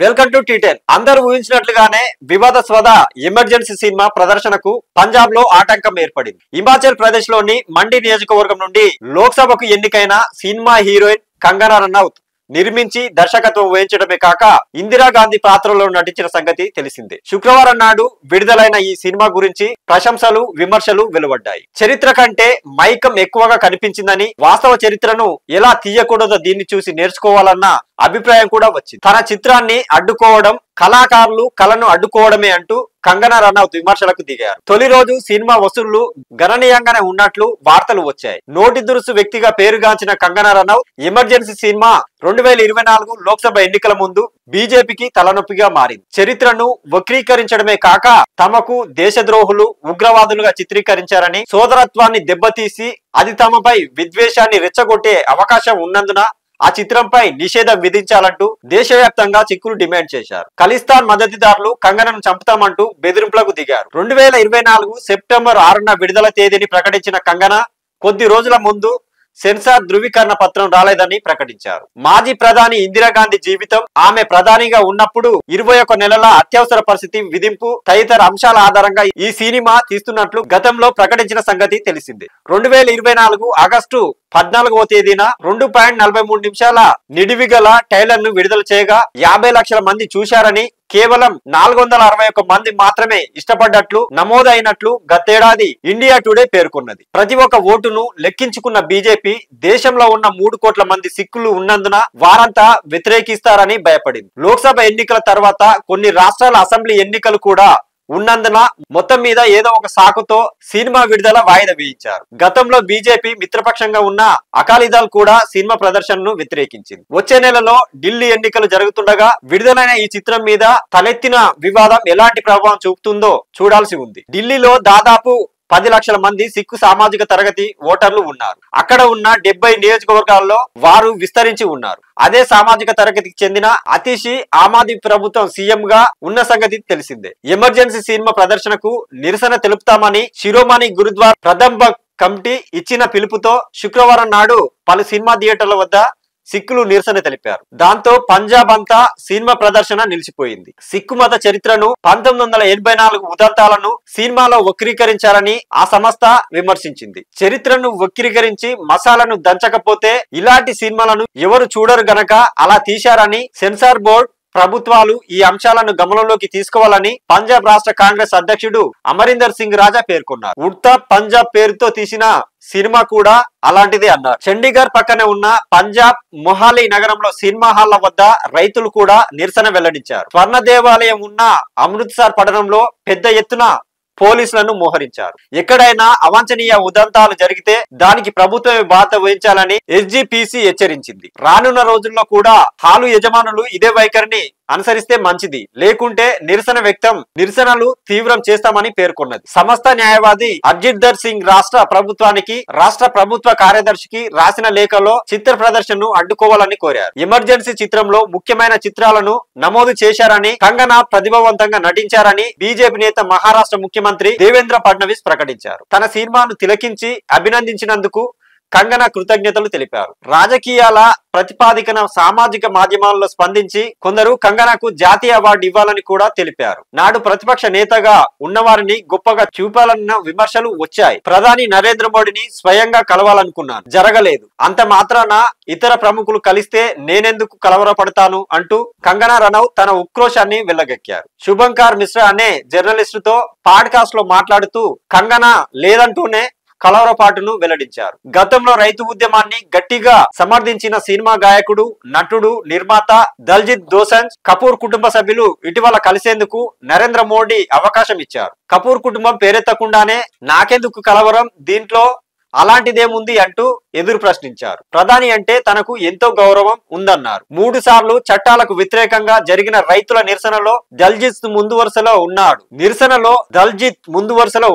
Welcome to టీ10. అందరూ ఊహించినట్లుగానే వివాదాస్పద emergency cinema ప్రదర్శనకు పంజాబ్ లో ఆటంకం ఏర్పడింది. హిమాచల్ ప్రదేశ్ లోని మండి నియోజకవర్గం నుండి లోక్సభకు ఎన్నికైన సినిమా హీరోయిన్ కంగనా రనౌత్ నిర్మించి దర్శకత్వం వహించడమే కాక ఇందిరాగాంధీ పాత్రలో నటించిన సంగతి తెలిసిందే. శుక్రవారం నాడు విడుదలైన ఈ సినిమా గురించి ప్రశంసలు విమర్శలు వెలువడ్డాయి. చరిత్ర కంటే మైకం ఎక్కువగా కనిపించిందని, వాస్తవ చరిత్రను ఎలా తీయకూడదో దీన్ని చూసి నేర్చుకోవాలన్న అభిప్రాయం కూడా వచ్చింది. తన చిత్రాన్ని అడ్డుకోవడం కళాకారులు కళను అడ్డుకోవడమే అంటూ కంగనా రనౌత్ విమర్శలకు దిగారు. తొలి రోజు సినిమా వసూళ్లు గణనీయంగానే ఉన్నట్లు వార్తలు వచ్చాయి. నోటి దురుసు వ్యక్తిగా పేరుగాంచిన కంగనా రనౌత్ ఎమర్జెన్సీ సినిమా 2024 లోక్సభ ఎన్నికల ముందు బీజేపీకి తలనొప్పిగా మారింది. చరిత్రను వక్రీకరించడమే కాక తమకు దేశద్రోహులు ఉగ్రవాదులుగా చిత్రీకరించారని, సోదరత్వాన్ని దెబ్బతీసి అది తమపై విద్వేషాన్ని రెచ్చగొట్టే అవకాశం ఉన్నందున ఆ చిత్రంపై నిషేధం విధించాలంటూ దేశవ్యాప్తంగా చిక్కులు డిమాండ్ చేశారు. ఖలిస్తాన్ మద్దతుదారులు కంగనను చంపుతామంటూ బెదిరింపులకు దిగారు. 2024 సెప్టెంబర్ 6న విడుదల తేదీని ప్రకటించిన కంగనా కొద్ది రోజుల ముందు సెన్సార్ ధృవీకరణ పత్రం రాలేదని ప్రకటించారు. మాజీ ప్రధాని ఇందిరాగాంధీ జీవితం, ఆమె ప్రధానిగా ఉన్నప్పుడు 21 నెలల అత్యవసర పరిస్థితి విధింపు తదితర అంశాల ఆధారంగా ఈ సినిమా తీస్తున్నట్లు గతంలో ప్రకటించిన సంగతి తెలిసిందే. 2024 ఆగస్టు 14వ తేదీన 2.43 నిమిషాల నిడివిగల ట్రైలర్ ను విడుదల చేయగా 50 లక్షల మంది చూశారని, కేవలం 461 మంది మాత్రమే ఇష్టపడ్డట్లు నమోదైనట్లు గతేడాది ఇండియా టుడే పేర్కొన్నది. ప్రతి ఒక్క ఓటును లెక్కించుకున్న బీజేపీ దేశంలో ఉన్న 3 కోట్ల మంది సిక్కులు ఉన్నందున వారంతా వ్యతిరేకిస్తారని భయపడింది. లోక్సభ ఎన్నికల తర్వాత కొన్ని రాష్ట్రాల అసెంబ్లీ ఎన్నికలు కూడా ఉన్నందున మొత్తం మీద ఏదో ఒక సాకుతో సినిమా విడుదల వాయిదా వేయించారు. గతంలో బీజేపీ మిత్రపక్షంగా ఉన్న అకాలీదళ్ కూడా సినిమా ప్రదర్శనను వ్యతిరేకించింది. వచ్చే నెలలో ఢిల్లీ ఎన్నికలు జరుగుతుండగా విడుదలైన ఈ చిత్రం మీద తలెత్తిన వివాదం ఎలాంటి ప్రభావం చూపుతుందో చూడాల్సి ఉంది. ఢిల్లీలో దాదాపు 10 లక్షల మంది సిక్కు సామాజిక తరగతి ఓటర్లు ఉన్నారు. అక్కడ ఉన్న 70 నియోజకవర్గాల్లో వారు విస్తరించి ఉన్నారు. అదే సామాజిక తరగతికి చెందిన అతిషి ఆమ్ ఆద్మీ ప్రభుత్వం సీఎం గా ఉన్న సంగతి తెలిసిందే. ఎమర్జెన్సీ సినిమా ప్రదర్శనకు నిరసన తెలుపుతామని శిరోమణి గురుద్వారా ప్రథమ కమిటీ ఇచ్చిన పిలుపుతో శుక్రవారం నాడు పలు సినిమా థియేటర్ల వద్ద సిక్కులు నిరసన తెలిపారు. దాంతో పంజాబ్ అంతా సినిమా ప్రదర్శన నిలిచిపోయింది. సిక్కు మత చరిత్రను 1984 ఉదంతాలను సినిమాలో వక్రీకరించారని ఆ సంస్థ విమర్శించింది. చరిత్రను వక్రీకరించి మసాలను దంచకపోతే ఇలాంటి సినిమాలను ఎవరు చూడరు గనక అలా తీశారని సెన్సార్ బోర్డు ప్రభుత్వాలు ఈ అంశాలను గమనంలోకి తీసుకోవాలని పంజాబ్ రాష్ట్ర కాంగ్రెస్ అధ్యక్షుడు అమరీందర్ సింగ్ రాజా పేర్కొన్నారు. ఉడ్తా పంజాబ్ పేరుతో తీసిన సినిమా కూడా అలాంటిదే అన్నారు. చండీగఢ్ పక్కనే ఉన్న పంజాబ్ మొహాలీ నగరంలో సినిమా హాల్ల వద్ద రైతులు కూడా నిరసన వెల్లడించారు. స్వర్ణ దేవాలయం ఉన్న అమృత్సర్ పట్టణంలో పెద్ద ఎత్తున పోలీసులను మోహరించారు. ఎక్కడైనా అవాంఛనీయ ఉదంతాలు జరిగితే దానికి ప్రభుత్వమే బాధ్యత వహించాలని ఎస్జీపీసీ హెచ్చరించింది. రానున్న రోజుల్లో కూడా హాలు యజమానులు ఇదే వైఖరిని అనుసరిస్తే మంచిది, లేకుంటే నిరసనలు తీవ్రం చేస్తామని పేర్కొన్నది. సంస్థ న్యాయవాది అర్జిద్దర్ సింగ్ రాష్ట్ర ప్రభుత్వానికి, రాష్ట్ర ప్రభుత్వ కార్యదర్శికి రాసిన లేఖలో చిత్ర ప్రదర్శనను అడ్డుకోవాలని కోరారు. ఎమర్జెన్సీ చిత్రంలో ముఖ్యమైన చిత్రాలను నమోదు చేశారని, కంగనా ప్రతిభావంతంగా నటించారని బీజేపీ నేత మహారాష్ట్ర ముఖ్యమంత్రి దేవేంద్ర ఫడ్నవీస్ ప్రకటించారు. తన సినిమాను తిలకించి అభినందించినందుకు కంగనా కృతజ్ఞతలు తెలిపారు. రాజకీయాల ప్రతిపాదికన సామాజిక మాధ్యమాల్లో స్పందించి కొందరు కంగనాకు జాతీయ అవార్డు ఇవ్వాలని కూడా తెలిపారు. నాడు ప్రతిపక్ష నేతగా ఉన్నవారిని గొప్పగా చూపాలన్న విమర్శలు వచ్చాయి. ప్రధాని నరేంద్ర మోడీని స్వయంగా కలవాలనుకున్నాను, జరగలేదు. అంత మాత్రాన ఇతర ప్రముఖులు కలిస్తే నేనెందుకు కలవరపడతాను అంటూ కంగనా రనౌత్ తన ఉక్రోషాన్ని వెళ్లగక్కారు. శుభంకర్ మిశ్రా అనే జర్నలిస్టుతో పాడ్కాస్ట్ లో మాట్లాడుతూ కంగనా లేదంటూనే కలవరపాటును వెల్లడించారు. గతంలో రైతు ఉద్యమాన్ని గట్టిగా సమర్థించిన సినిమా గాయకుడు, నటుడు, నిర్మాత దల్జిత్ దోసంజ్ కపూర్ కుటుంబ సభ్యులు ఇటీవల కలిసేందుకు నరేంద్ర మోడీ అవకాశం ఇచ్చారు. కపూర్ కుటుంబం పేరెత్తకుండానే నాకెందుకు కలవరం, దీంట్లో అలాంటిదేముంది అంటూ ఎదురు ప్రశ్నించారు. ప్రధాని అంటే తనకు ఎంతో గౌరవం ఉందన్నారు. 3 సార్లు చట్టాలకు వ్యతిరేకంగా జరిగిన రైతుల నిరసనలో దల్జిత్ ముందు వరుసలో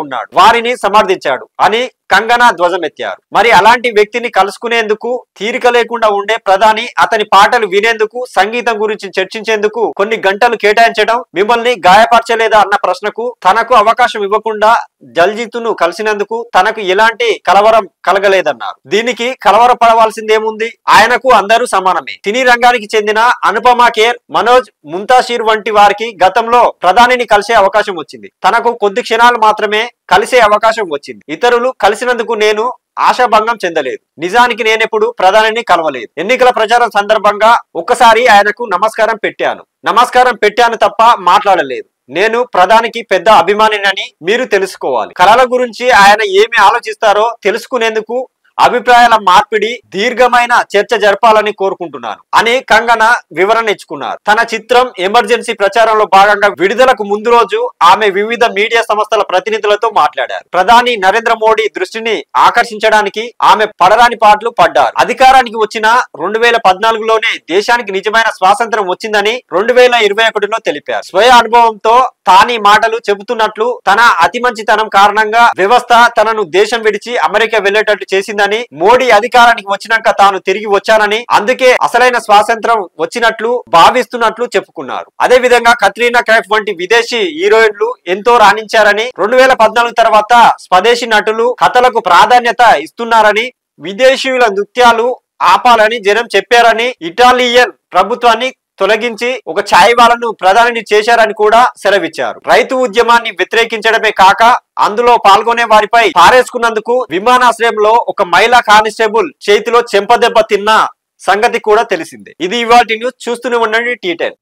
ఉన్నాడు. వారిని సమర్థించాడు అని కంగనా ధ్వజమెత్తారు. మరి అలాంటి వ్యక్తిని కలుసుకునేందుకు తీరిక లేకుండా ఉండే ప్రధాని అతని పాటలు వినేందుకు, సంగీతం గురించి చర్చించేందుకు కొన్ని గంటలు కేటాయించడం మిమ్మల్ని గాయపరచలేదా అన్న ప్రశ్నకు తనకు అవకాశం ఇవ్వకుండా దల్జిత్ను కలిసినందుకు తనకు ఎలాంటి కలవరం కలగలేదన్నారు. దీనికి కలవరపడవలసిందేముంది? ఆయనకు అందరూ సమానమే. సినీ రంగానికి చెందిన అనుపమ ఖేర్, మనోజ్ ముంతాషిర్ వంటి వారికి గతంలో ప్రధానిని కలిసే అవకాశం వచ్చింది. తనకు కొద్ది క్షణాలు మాత్రమే కలిసే అవకాశం వచ్చింది. ఇతరులు కలిసినందుకు నేను ఆశాభంగం చెందలేదు. నిజానికి నేనెప్పుడు ప్రధానిని కలవలేదు. ఎన్నికల ప్రచారం సందర్భంగా ఒక్కసారి ఆయనకు నమస్కారం పెట్టాను తప్ప మాట్లాడలేదు. నేను ప్రధానికి పెద్ద అభిమానినని మీరు తెలుసుకోవాలి. కళల గురించి ఆయన ఏమి ఆలోచిస్తారో తెలుసుకునేందుకు అభిప్రాయాల మార్పిడి, దీర్ఘమైన చర్చ జరపాలని కోరుకుంటున్నాను అని కంగనా వివరణ ఇచ్చుకున్నారు. తన చిత్రం ఎమర్జెన్సీ ప్రచారంలో భాగంగా విడుదలకు ముందు రోజు ఆమె వివిధ మీడియా సంస్థల ప్రతినిధులతో మాట్లాడారు. ప్రధాని నరేంద్ర మోడీ దృష్టిని ఆకర్షించడానికి ఆమె పడరాని పాటలు పడ్డారు. అధికారానికి వచ్చిన 2014లోనే దేశానికి నిజమైన స్వాతంత్రం వచ్చిందని 2021లో తెలిపారు. స్వయ అనుభవంతో తానీ మాటలు చెబుతున్నట్లు, తన అతి మంచితనం కారణంగా వ్యవస్థ తనను దేశం విడిచి అమెరికా వెళ్లేటట్టు చేసిందని, మోడీ అధికారానికి వచ్చినాక తాను తిరిగి వచ్చానని, అందుకే అసలైన స్వాతంత్రం వచ్చినట్లు భావిస్తున్నట్లు చెప్పుకున్నారు. అదే విధంగా కత్రీనా కైఫ్ వంటి విదేశీ హీరోయిన్లు ఎంతో రాణించారని, 2014 తర్వాత స్వదేశీ నటులు కథలకు ప్రాధాన్యత ఇస్తున్నారని, విదేశీయుల నృత్యాలు ఆపాలని జనం చెప్పారని, ఇటాలియన్ ప్రభుత్వాన్ని తొలగించి ఒక ఛాయ్ వాళ్ళను ప్రధానిని చేశారని కూడా సెలవిచ్చారు. రైతు ఉద్యమాన్ని వ్యతిరేకించడమే కాక అందులో పాల్గొనే వారిపై పారేసుకున్నందుకు విమానాశ్రయంలో ఒక మహిళా కానిస్టేబుల్ చేతిలో చెంపదెబ్బ తిన్న సంగతి కూడా తెలిసిందే. ఇది ఇవాల్టి న్యూస్. చూస్తూనే ఉండండి T10.